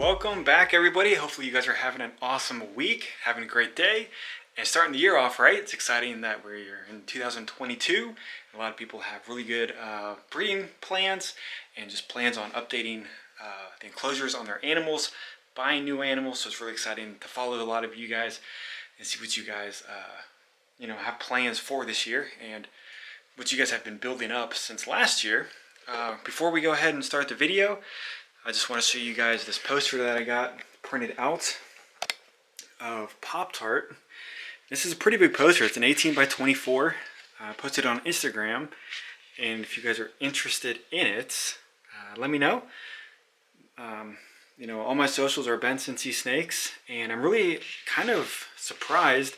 Welcome back, everybody. Hopefully you guys are having an awesome week, having a great day, and starting the year off right. It's exciting that we're in 2022. A lot of people have really good breeding plans and just plans on updating the enclosures on their animals, buying new animals. So it's really exciting to follow a lot of you guys and see what you guys have plans for this year and what you guys have been building up since last year. Before we go ahead and start the video, I just want to show you guys this poster that I got printed out of Pop-Tart. This is a pretty big poster. It's an 18 by 24. I posted it on Instagram, and if you guys are interested in it, let me know. All my socials are Cin-city snakes, and I'm really kind of surprised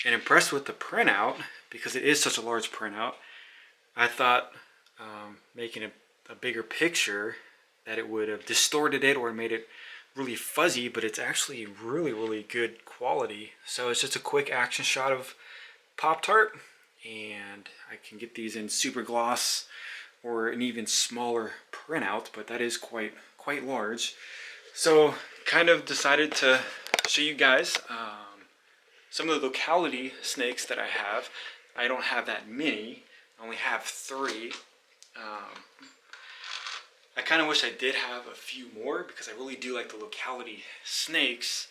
and impressed with the printout because it is such a large printout. I thought making a bigger picture that it would have distorted it or made it really fuzzy, but it's actually really good quality. So it's just a quick action shot of Pop-Tart, and I can get these in super gloss or an even smaller printout, but that is quite large. So kind of decided to show you guys some of the Locality snakes that I have. I don't have that many. I only have 3. I kind of wish I did have a few more because I really do like the Locality snakes,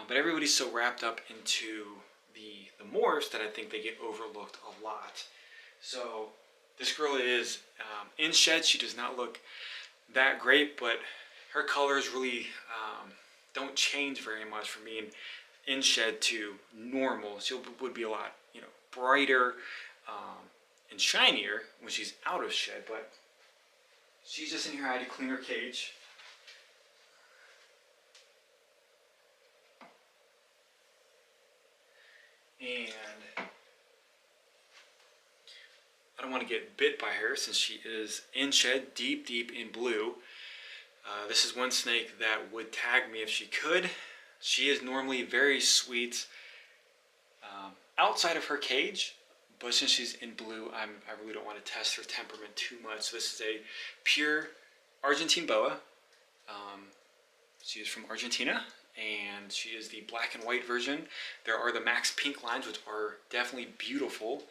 but everybody's so wrapped up into the morphs that I think they get overlooked a lot. So this girl is in shed. She does not look that great, but her colors really don't change very much from being in shed to normal. She would be a lot brighter and shinier when she's out of shed, but she's just in here. I had to clean her cage. And I don't want to get bit by her since she is in shed, deep in blue. This is one snake that would tag me if she could. She is normally very sweet outside of her cage, but since she's in blue, I really don't want to test her temperament too much. So this is a pure Argentina Boa. She is from Argentina, and she is the black and white version. There are the Max Pink lines, which are definitely beautiful.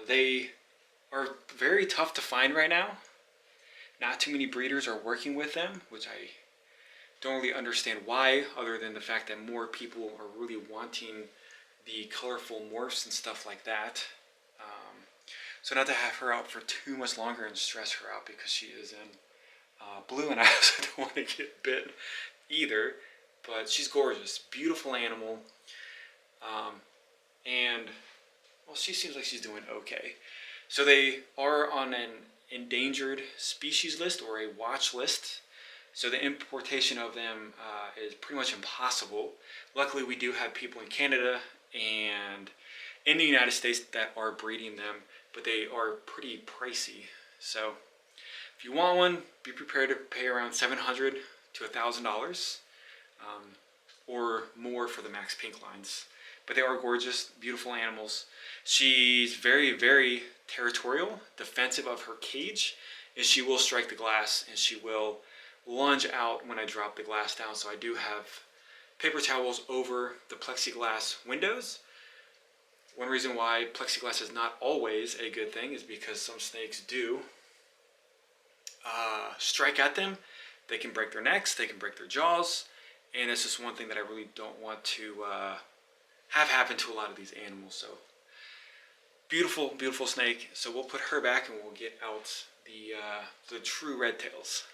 They are very tough to find right now. Not too many breeders are working with them, which I don't really understand why, other than the fact that more people are really wanting the colorful morphs and stuff like that. So not to have her out for too much longer and stress her out because she is in blue, and I also don't want to get bit either. But she's gorgeous, beautiful animal, and well, she seems like she's doing okay. So they are on an endangered species list or a watch list. So the importation of them is pretty much impossible. Luckily, we do have people in Canada and in the United States that are breeding them, but they are pretty pricey. So if you want one, be prepared to pay around $700 to $1,000 or more for the Max Pink lines. But they are gorgeous, beautiful animals. She's very territorial, defensive of her cage, and she will strike the glass, and she will lunge out when I drop the glass down. So I do have paper towels over the plexiglass windows. One reason why plexiglass is not always a good thing is because some snakes do strike at them. They can break their necks, they can break their jaws, and it's just one thing that I really don't want to have happen to a lot of these animals. So beautiful snake. So we'll put her back and we'll get out the true red tails.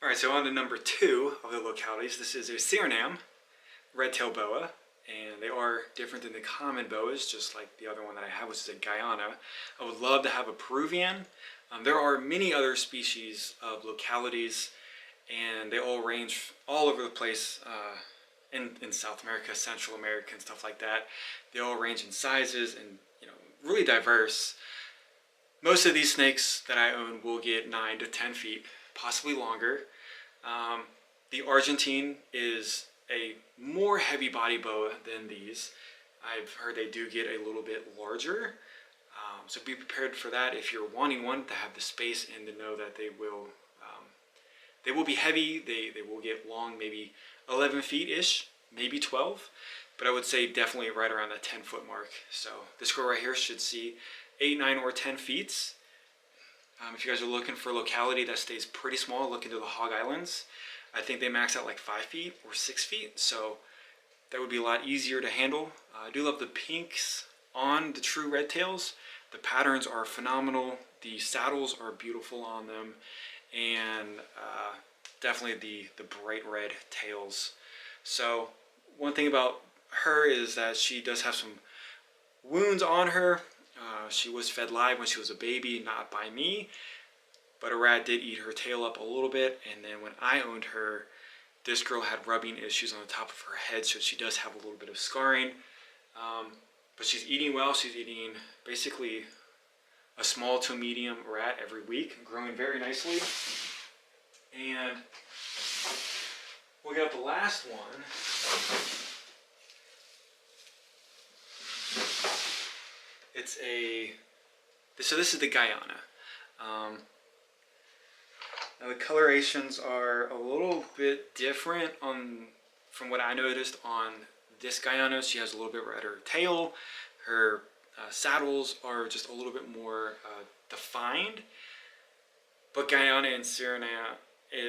Alright, so on to number 2 of the localities. This is a Suriname red-tailed boa, and they are different than the common boas, just like the other one that I have, which is a Guyana. I would love to have a Peruvian. There are many other species of localities, and they all range all over the place in South America, Central America, and stuff like that. They all range in sizes and really diverse. Most of these snakes that I own will get 9 to 10 feet, possibly longer. The Argentine is a more heavy body boa than these. I've heard they do get a little bit larger. So be prepared for that if you're wanting one, to have the space and to know that they will They will be heavy. They will get long, maybe 11 feet-ish, maybe 12. But I would say definitely right around the 10-foot mark. So this girl right here should see 8, 9, or 10 feet. If you guys are looking for a locality that stays pretty small, look into the Hog Islands. I think they max out like 5 feet or 6 feet, so that would be a lot easier to handle. I do love the pinks on the true red tails. The patterns are phenomenal. The saddles are beautiful on them, and definitely the bright red tails. So one thing about her is that she does have some wounds on her. She was fed live when she was a baby, not by me, but a rat did eat her tail up a little bit, and then when I owned her, this girl had rubbing issues on the top of her head, so she does have a little bit of scarring. But she's eating well. She's eating basically a small to medium rat every week, growing very nicely. And we'll get up the last one. So this is the Guyana. Now the colorations are a little bit different from what I noticed on this Guyana. She has a little bit redder tail. Her saddles are just a little bit more defined. But Guyana and Suriname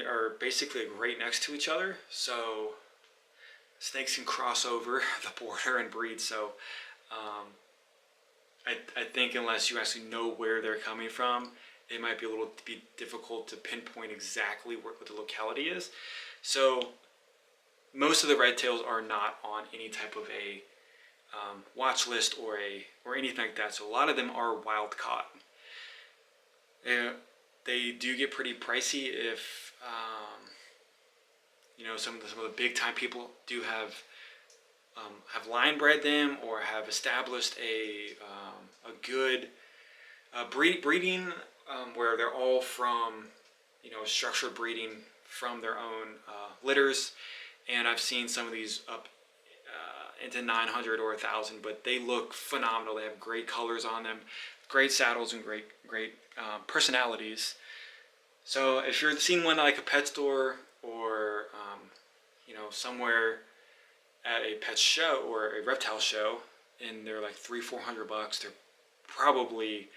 are basically right next to each other, so snakes can cross over the border and breed. So I think unless you actually know where they're coming from, it might be a little difficult to pinpoint exactly what the locality is. So most of the red tails are not on any type of a watch list or anything like that. So a lot of them are wild caught. They do get pretty pricey if some of the big time people do have line bred them or have established a good breeding where they're all from structured breeding from their own litters. And I've seen some of these up into 900 or 1,000, but they look phenomenal. They have great colors on them, great saddles, and great personalities. So if you're seeing one like a pet store or somewhere at a pet show or a reptile show, and they're like $300-400, they're probably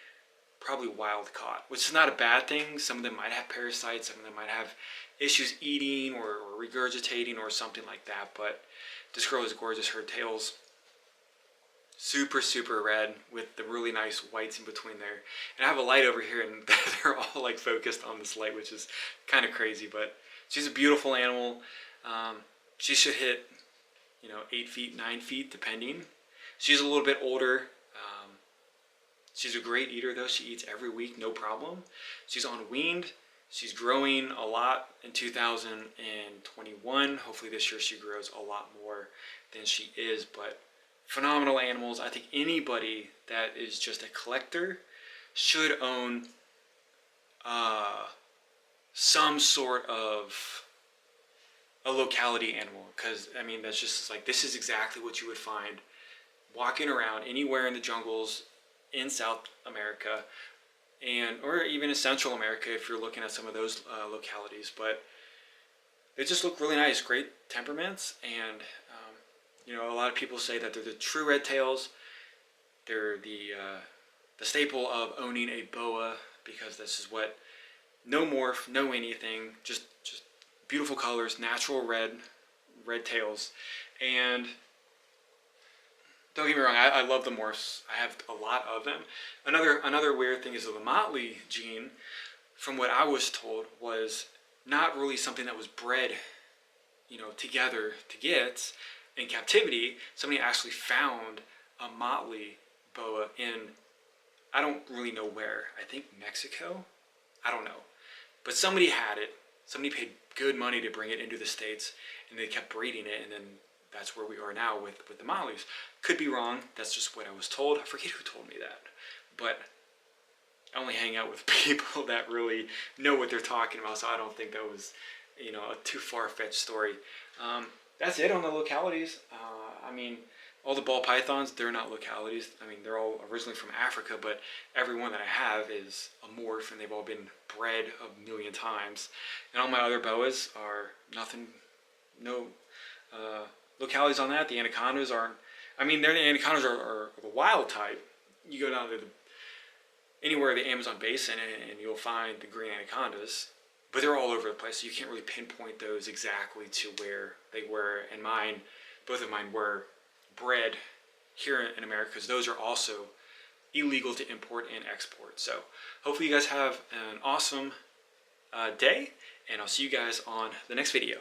wild caught, which is not a bad thing. Some of them might have parasites, some of them might have issues eating or regurgitating or something like that. But this girl is gorgeous. Her tail's super red with the really nice whites in between there. And I have a light over here, and they're all like focused on this light, which is kind of crazy. But she's a beautiful animal. She should hit 8 feet, 9 feet, depending. She's a little bit older. She's a great eater though. She eats every week, no problem. She's unweaned. She's growing a lot in 2021. Hopefully this year she grows a lot more than she is. But phenomenal animals. I think anybody that is just a collector should own some sort of a locality animal, because I mean that's just like, this is exactly what you would find walking around anywhere in the jungles in South America, or even in Central America if you're looking at some of those localities. But they just look really nice, great temperaments. And a lot of people say that they're the true red tails. They're the staple of owning a boa, because this is what, no morph, no anything, just beautiful colors, natural red tails. And don't get me wrong, I love the morphs. I have a lot of them. Another weird thing is the motley gene, from what I was told, was not really something that was bred, together to get in captivity. Somebody actually found a motley boa in, I don't really know where. I think Mexico. I don't know, but somebody had it. Somebody paid good money to bring it into the States, and they kept breeding it, and then that's where we are now with the mollies. Could be wrong. That's just what I was told. I forget who told me that, but I only hang out with people that really know what they're talking about, so I don't think that was, a too far-fetched story. That's it on the localities. I mean, all the ball pythons, they're not localities. I mean, they're all originally from Africa, but every one that I have is a morph, and they've all been bred a million times. And all my other boas are nothing, no localities on that. The anacondas aren't. I mean, the anacondas are the wild type. You go down to anywhere in the Amazon basin, and you'll find the green anacondas, but they're all over the place. So you can't really pinpoint those exactly to where they were. And both of mine were bred here in America, because those are also illegal to import and export. So hopefully you guys have an awesome day, and I'll see you guys on the next video.